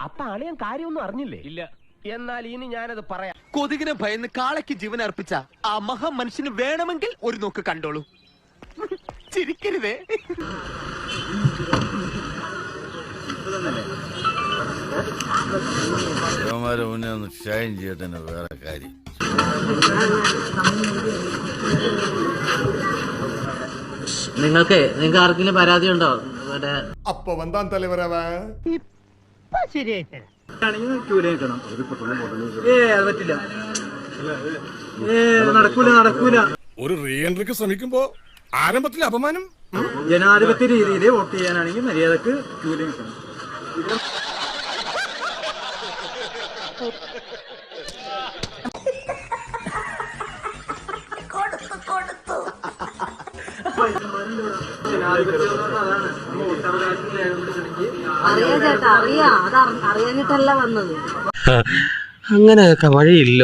അപ്പൊ അളിയൻ കാര്യമൊന്നും അറിഞ്ഞില്ലേ? ഇല്ല. എന്നാൽ ഇനി ഞാനത് പറയാം. കൊതുകിനെ ഭയന്ന് കാളയ്ക്ക് ജീവൻ അർപ്പിച്ച ആ മഹാ മനുഷ്യന് വേണമെങ്കിൽ ഒരു നോക്ക് കണ്ടോളൂ. ചിരിക്കരുതേ. മുന്നേ ഒന്ന് ഷൈൻ ചെയ്യട്ടെ, വേറെ കാര്യം. നിങ്ങൾക്ക് ആർക്കെങ്കിലും പരാതി ഉണ്ടോ? അപ്പൊ വന്താൻ തലവരവ നടക്കൂല. ഒരു റീ എൻട്രിക്ക് ശ്രമിക്കുമ്പോ ആരംഭത്തിൽ അപമാനം. ജനാധിപത്യ രീതിയിൽ വോട്ട് ചെയ്യാനാണെങ്കിൽ മര്യാദക്ക് ക്യൂല് നിൽക്കണം. അറിയാ ചേട്ടാ, അറിയാനിട്ടല്ല വന്നത്. അങ്ങനെയൊക്കെ വഴിയില്ല.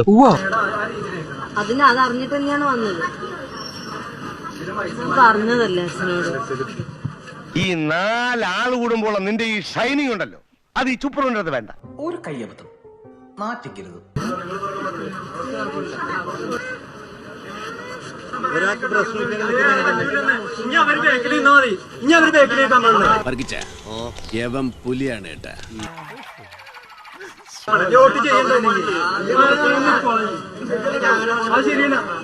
അതറിഞ്ഞിട്ട് തന്നെയാണ് വന്നത്. പറഞ്ഞതല്ലേ അച്ഛനോട്. ഈ 4 ആള് കൂടുമ്പോൾ നിന്റെ ഈ ഷൈനിങ് ഉണ്ടല്ലോ, അത് ഈ ചുപ്പറുണ്ടത് വേണ്ട. ഒരു കയ്യബദ്ധം നാറ്റിക്കരുത്. ഒരാൾക്ക് പ്രശ്നമില്ലെങ്കിൽ പുലിയാണ് ഏട്ടാ.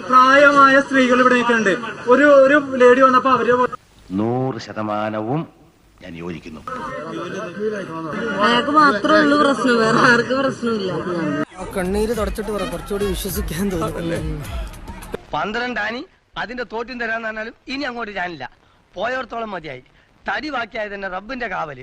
പ്രായമായ സ്ത്രീകൾ ഇവിടെയൊക്കെ ഉണ്ട്. ഒരു ലേഡി വന്നപ്പോ അവര് 100% ഞാൻ യോജിക്കുന്നു. അയാൾക്ക് മാത്രമേ ഉള്ളൂ പ്രശ്നം, വേറെ ആർക്കും പ്രശ്നമില്ല. കണ്ണീര് തുടച്ചിട്ട് പറ, കുറച്ചുകൂടി വിശ്വസിക്കാൻ തോന്നുന്നു. 12 ആനി അതിന്റെ തോറ്റും തരാന്ന് പറഞ്ഞാലും ഇനി അങ്ങോട്ട് ഞാനില്ല. പോയോർത്തോളം മതിയായി. തടി ബാക്കിയായത് തന്നെ റബ്ബിന്റെ കാവല്.